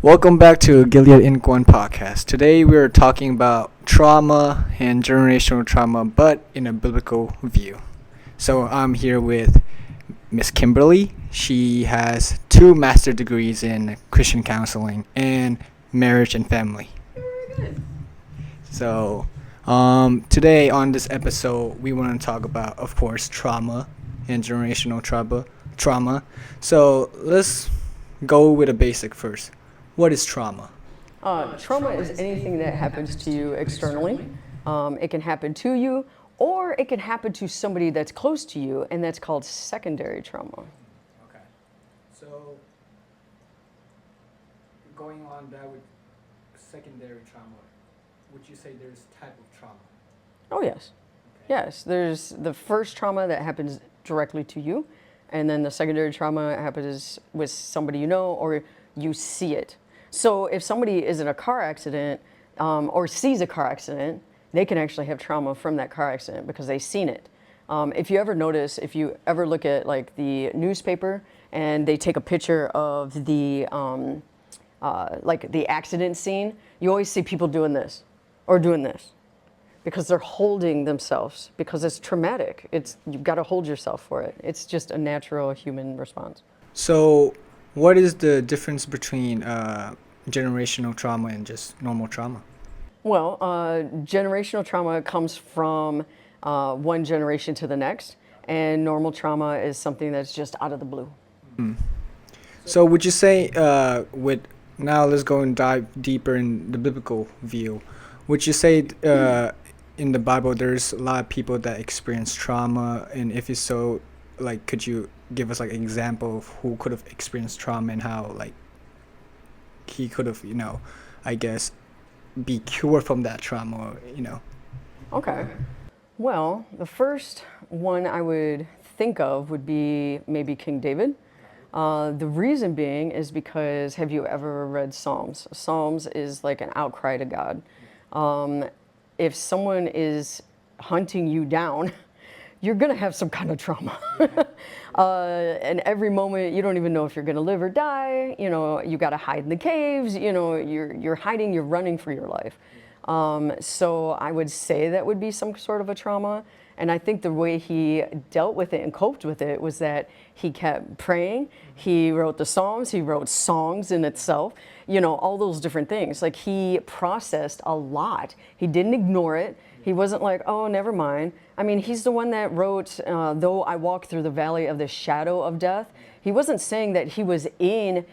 Welcome back to Gileadinnkuan podcast. Today we're talking about trauma and generational trauma, but in a biblical view. So I'm here with Miss Kimberly. She has 2 master degrees in Christian counseling and marriage and family. Very good. So today on this episode, we want to talk about, of course, trauma and generational trauma. So let's go with a basic first. What is trauma? Trauma is anything that happens to you externally. It can happen to you, or it can happen to somebody that's close to you, and that's called secondary trauma. Okay. So going on that with secondary trauma, would you say there's type of trauma? Oh, yes. Okay. Yes, there's the first trauma that happens directly to you, and then the secondary trauma happens with somebody you know, or you see it. So if somebody is in a car accident or sees a car accident, they can actually have trauma from that car accident because they've seen it. If you ever notice, if you ever look at like the newspaper and they take a picture of the like the accident scene, you always see people doing this or doing this because they're holding themselves because it's traumatic. You've got to hold yourself for it. It's just a natural human response. So what is the difference between generational trauma and just normal trauma? Well, generational trauma comes from one generation to the next, and normal trauma is something that's just out of the blue. So would you say now let's go and dive deeper in the biblical view. Would you say in the Bible there's a lot of people that experience trauma, and if it's so, like, could you give us like an example of who could have experienced trauma and how like he could have, I guess, be cured from that trauma, Okay. Well, the first one I would think of would be maybe King David. The reason being is because, have you ever read Psalms? Psalms is like an outcry to God. If someone is hunting you down, you're going to have some kind of trauma. And every moment, you don't even know if you're going to live or die. You got to hide in the caves. You're hiding, you're running for your life. So I would say that would be some sort of a trauma. And I think the way he dealt with it and coped with it was that he kept praying. He wrote the Psalms. He wrote songs in itself. All those different things. Like, he processed a lot. He didn't ignore it. He wasn't like, oh, never mind. I mean, he's the one that wrote, though I walk through the valley of the shadow of death. He wasn't saying that he was in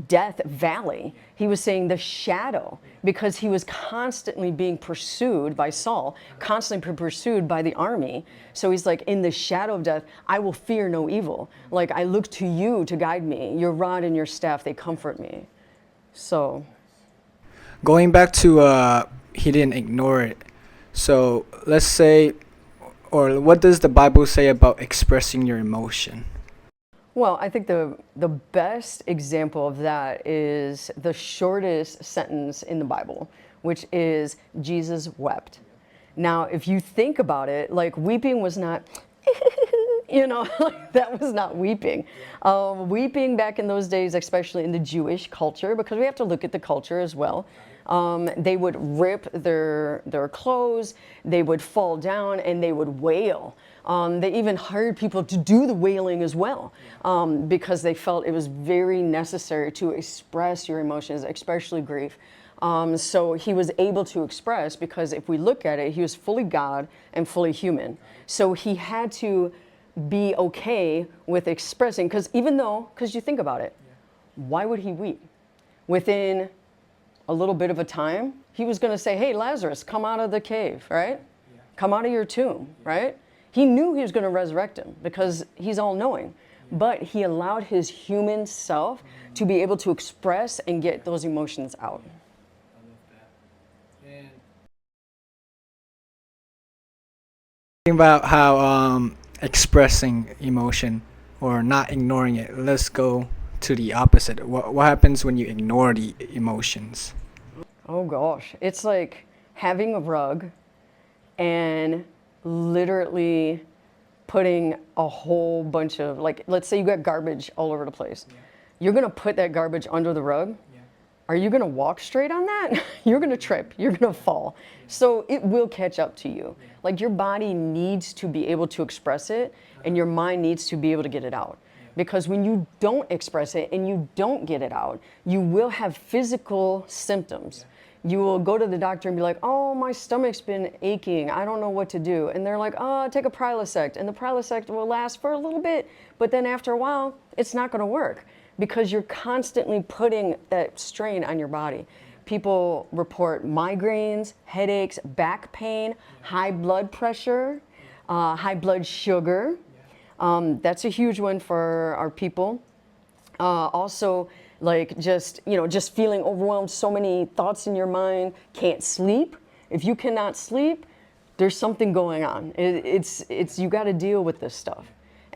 Death Valley. He was saying the shadow, because he was constantly being pursued by Saul, constantly pursued by the army. So he's like, in the shadow of death, I will fear no evil. Like, I look to you to guide me. Your rod and your staff, they comfort me. So going back to he didn't ignore it. So let's say, or what does the Bible say about expressing your emotion? Well, I think the best example of that is the shortest sentence in the Bible, which is Jesus wept. Now, if you think about it, like, weeping was not, like, that was not weeping. Weeping back in those days, especially in the Jewish culture, because we have to look at the culture as well. They would rip their clothes, they would fall down, and they would wail. They even hired people to do the wailing as well, because they felt it was very necessary to express your emotions, especially grief. So he was able to express, because if we look at it, he was fully God and fully human. So he had to be okay with expressing, because you think about it, why would he weep? Within a little bit of a time, he was going to say, hey, Lazarus, come out of the cave, right? Yeah. Come out of your tomb, right? He knew he was going to resurrect him because he's all-knowing. Yeah. But he allowed his human self to be able to express and get those emotions out. I love that. And thinking about how expressing emotion or not ignoring it, let's go to the opposite. What happens when you ignore the emotions? Oh gosh, it's like having a rug and literally putting a whole bunch of, like, let's say you got garbage all over the place. Yeah. You're gonna put that garbage under the rug. Yeah. Are you going to walk straight on that? You're going to trip. You're going to fall. So it will catch up to you. Like your body needs to be able to express it, and your mind needs to be able to get it out. Because when you don't express it and you don't get it out, you will have physical symptoms. You will go to the doctor and be like, oh, my stomach's been aching. I don't know what to do. And they're like, oh, take a Prilosec. And the Prilosec will last for a little bit, but then after a while, it's not going to work because you're constantly putting that strain on your body. People report migraines, headaches, back pain, high blood pressure, high blood sugar. That's a huge one for our people. Also, like just feeling overwhelmed, so many thoughts in your mind, can't sleep. If you cannot sleep, there's something going on. It's you got to deal with this stuff.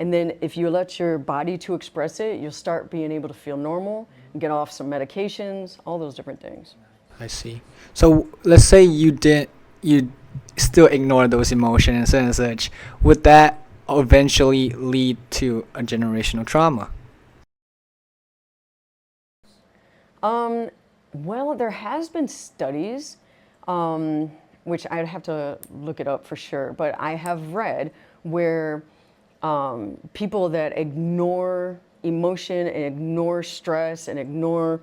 And then if you let your body to express it, you'll start being able to feel normal, get off some medications, all those different things. I see. So let's say you still ignore those emotions and such. Would that eventually lead to a generational trauma? Well, there has been studies, which I'd have to look it up for sure, but I have read where people that ignore emotion and ignore stress and ignore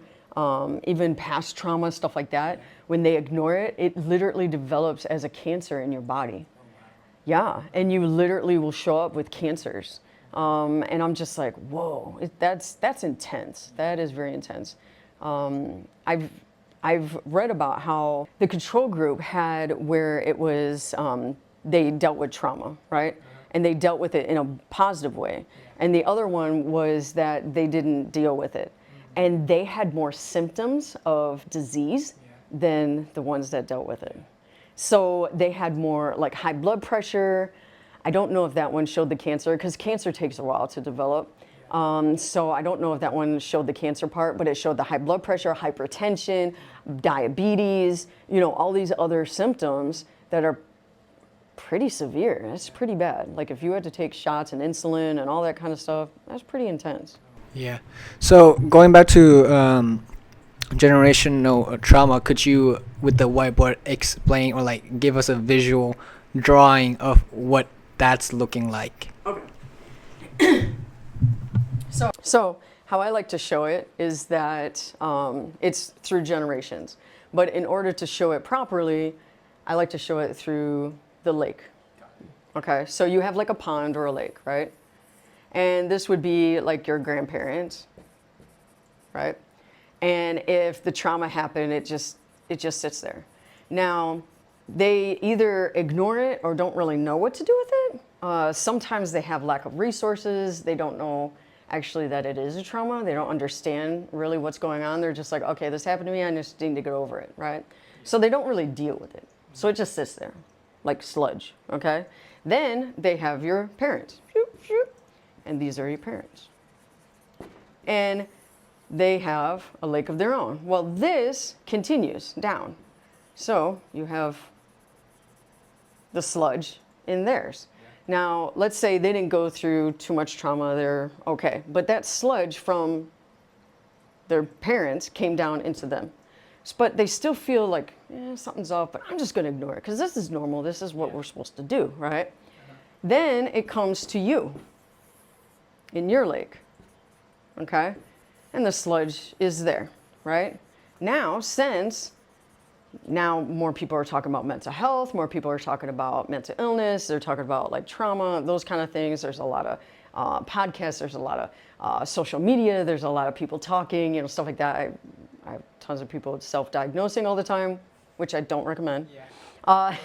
even past trauma, stuff like that, when they ignore it, it literally develops as a cancer in your body. Yeah, and you literally will show up with cancers. And I'm just like, whoa, that's intense. That is very intense. I've read about how the control group had where it was they dealt with trauma, right? And they dealt with it in a positive way. And the other one was that they didn't deal with it. And they had more symptoms of disease than the ones that dealt with it. So they had more like high blood pressure. I don't know if that one showed the cancer because cancer takes a while to develop. So I don't know if that one showed the cancer part, but it showed the high blood pressure, hypertension, diabetes, all these other symptoms that are pretty severe. That's pretty bad. Like if you had to take shots and insulin and all that kind of stuff, that's pretty intense. Yeah. So going back to generational trauma, could you, with the whiteboard, explain or like give us a visual drawing of what that's looking like? Okay. So how I like to show it is that it's through generations. But in order to show it properly, I like to show it through the lake. Okay, so you have like a pond or a lake, right? And this would be like your grandparents, right? And if the trauma happened, it just sits there. Now, they either ignore it or don't really know what to do with it. Sometimes they have lack of resources. They don't know actually that it is a trauma. They don't understand really what's going on. They're just like, okay, this happened to me. I just need to get over it, right? So they don't really deal with it. So it just sits there like sludge, okay? Then they have your parents. And these are your parents. And they have a lake of their own. Well, this continues down. So you have the sludge in theirs. Now, let's say they didn't go through too much trauma, they're okay. But that sludge from their parents came down into them. But they still feel like, something's off, but I'm just going to ignore it because this is normal. This is what we're supposed to do, right? Then it comes to you in your lake, okay? And the sludge is there, right? Now, now more people are talking about mental health, more people are talking about mental illness, they're talking about like trauma, those kind of things. There's a lot of podcasts, there's a lot of social media, there's a lot of people talking, stuff like that. I have tons of people self-diagnosing all the time, which I don't recommend. Yeah.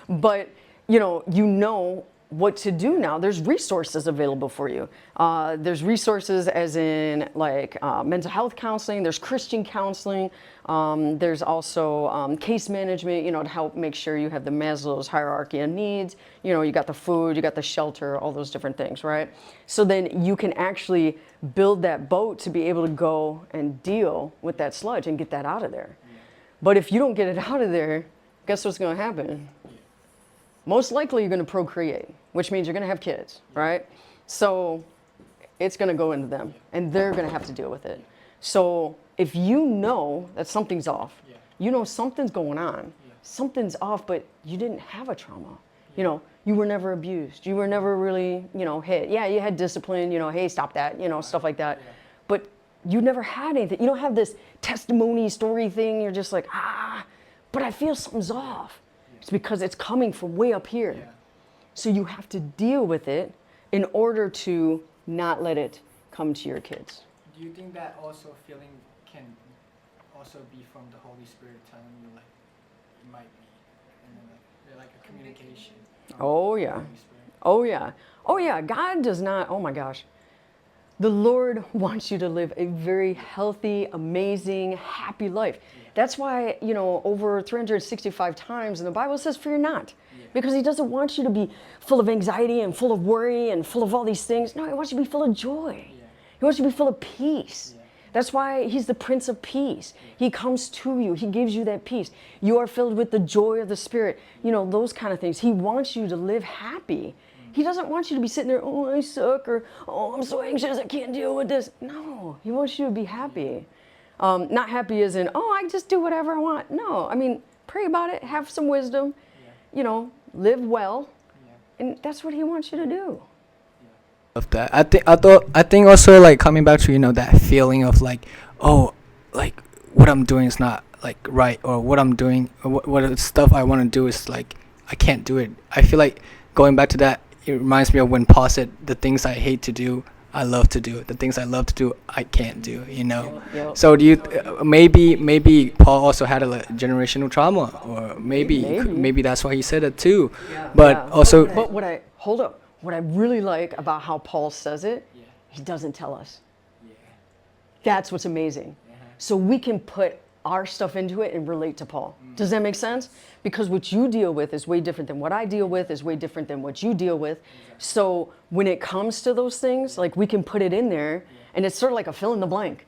But you know what to do now. There's resources available for you. There's resources as in like mental health counseling, there's Christian counseling, there's also case management, to help make sure you have the Maslow's hierarchy of needs. You got the food, you got the shelter, all those different things, right? So then you can actually build that boat to be able to go and deal with that sludge and get that out of there. Yeah. But if you don't get it out of there, guess what's going to happen? Most likely you're going to procreate, which means you're going to have kids, right? So it's going to go into them, and they're going to have to deal with it. So if you know that something's off, you know something's going on, something's off, but you didn't have a trauma. You know, you were never abused. You were never really, you know, hit. Yeah, you had discipline, you know, hey, stop that, you know, stuff like that. But you never had anything. You don't have this testimony story thing. You're just like, but I feel something's off. It's because it's coming from way up here. So you have to deal with it in order to not let it come to your kids. Do you think that also feeling can also be from the Holy Spirit telling you like it might be, and then they're like a communication? Oh yeah. Oh yeah. Oh yeah. God does not, oh my gosh. The Lord wants you to live a very healthy, amazing, happy life. That's why, you know, over 365 times in the Bible it says, fear not. Because he doesn't want you to be full of anxiety and full of worry and full of all these things. No, he wants you to be full of joy. He wants you to be full of peace. That's why he's the Prince of Peace. He comes to you. He gives you that peace. You are filled with the joy of the Spirit. You know, those kind of things. He wants you to live happy. He doesn't want you to be sitting there, oh, I suck, or oh, I'm so anxious, I can't deal with this. No, he wants you to be happy. Not happy as in, oh, I just do whatever I want. No, I mean, pray about it, have some wisdom, you know, live well, and that's what he wants you to do. Of that, I think also like coming back to, you know, that feeling of like, oh, like what I'm doing is not like right, or what I'm doing, or what stuff I want to do is like I can't do it. I feel like going back to that, it reminds me of when Paul said, the things I hate to do, I love to do. The things I love to do, I can't do, you know. So do you, maybe Paul also had a generational trauma, or maybe that's why he said it too. But also, but what I really like about how Paul says it, he doesn't tell us. That's what's amazing. So we can put our stuff into it and relate to Paul. Does that make sense? Because what you deal with is way different than what I deal with, is way different than what you deal with. So when it comes to those things, like we can put it in there, and it's sort of like a fill in the blank.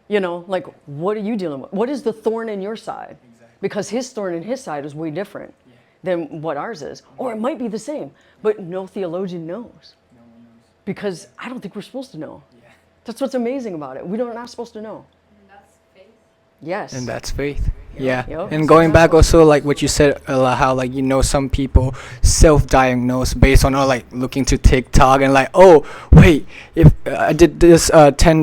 You know, like what are you dealing with? What is the thorn in your side? Because his thorn in his side is way different than what ours is. Or it might be the same, but no theologian knows. Because I don't think we're supposed to know. That's what's amazing about it. We're not supposed to know. Yes. And that's faith. And going back also like what you said, how like, you know, some people self-diagnose based on like looking to TikTok and like, oh wait, if I did this 10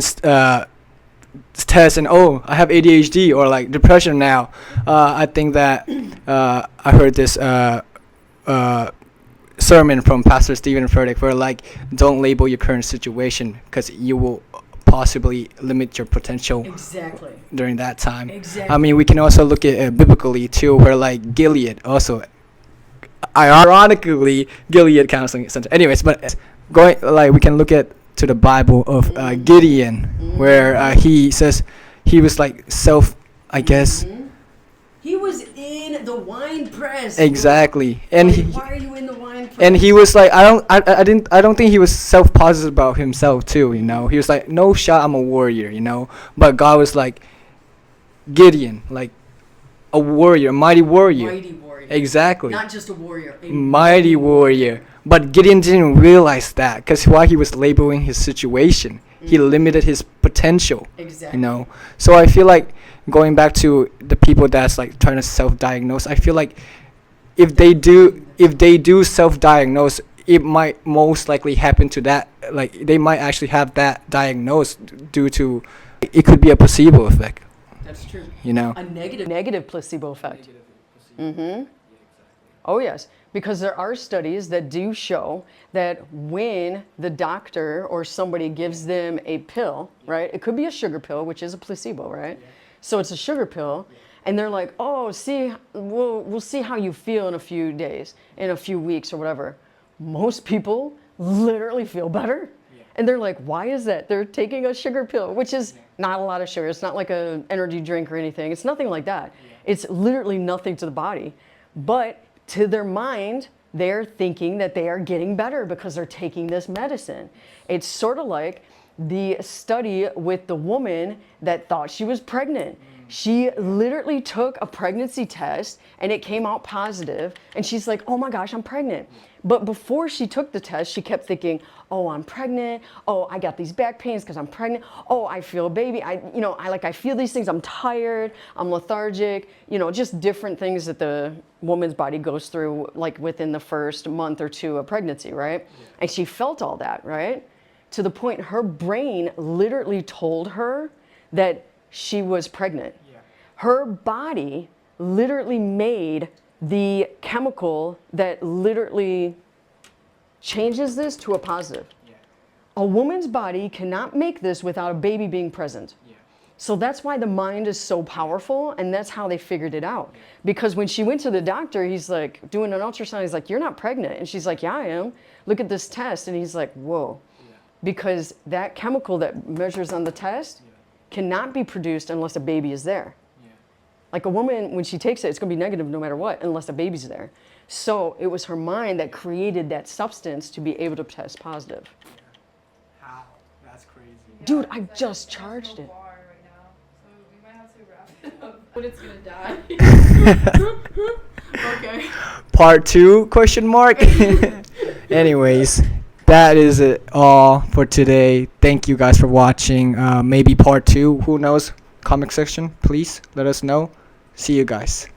test and oh I have ADHD or like depression now. I think that I heard this sermon from Pastor Stephen Furtick where like, don't label your current situation because you will possibly limit your potential during that time. I mean, we can also look at biblically too, where like Gilead also, ironically, Gilead Counseling Center. Anyways, but going like we can look at to the Bible of Gideon, where he says he was like I guess. He was in the wine press. Exactly, and why are you in the wine press? And he was like, I don't think he was self-positive about himself too. You know, he was like, no shot, I'm a warrior. You know, but God was like, Gideon, like a warrior, a mighty warrior. Mighty warrior. Exactly. Not just a warrior. A mighty warrior. But Gideon didn't realize that because while he was labeling his situation, he limited his potential. Exactly. You know, so I feel like going back to the people that's like trying to self-diagnose, I feel like if they do self-diagnose, it might most likely happen to that, like they might actually have that diagnosed due to, it could be a placebo effect. That's true. You know, a negative placebo effect. Oh yes, because there are studies that do show that when the doctor or somebody gives them a pill, right? It could be a sugar pill, which is a placebo, right? So it's a sugar pill, and they're like, oh, see, we'll see how you feel in a few days, in a few weeks or whatever. Most people literally feel better. And they're like, why is that? They're taking a sugar pill, which is not a lot of sugar. It's not like an energy drink or anything. It's nothing like that. It's literally nothing to the body. But to their mind, they're thinking that they are getting better because they're taking this medicine. It's sort of like the study with the woman that thought she was pregnant. She literally took a pregnancy test and it came out positive, and she's like, oh my gosh, I'm pregnant. But before she took the test, she kept thinking, oh, I'm pregnant. Oh, I got these back pains because I'm pregnant. Oh, I feel a baby. I feel these things. I'm tired. I'm lethargic. Just different things that the woman's body goes through, like within the first month or two of pregnancy, right? Yeah. And she felt all that, right? To the point her brain literally told her that she was pregnant. Yeah. Her body literally made the chemical that literally changes this to a positive. Yeah. A woman's body cannot make this without a baby being present. Yeah. So that's why the mind is so powerful, and that's how they figured it out. Yeah. Because when she went to the doctor, he's like, doing an ultrasound, he's like, you're not pregnant. And she's like, yeah, I am. Look at this test. And he's like, whoa. Yeah. Because that chemical that measures on the test cannot be produced unless a baby is there. Like a woman, when she takes it, it's going to be negative no matter what, unless a baby's there. So it was her mind that created that substance to be able to test positive. Yeah. How? That's crazy. Dude, I just charged it. Right now, so we might have to wrap it up. But it's going to die. Okay. Part 2, question mark? Anyways, that is it all for today. Thank you guys for watching. Maybe part 2, who knows? Comment section, please let us know. See you guys.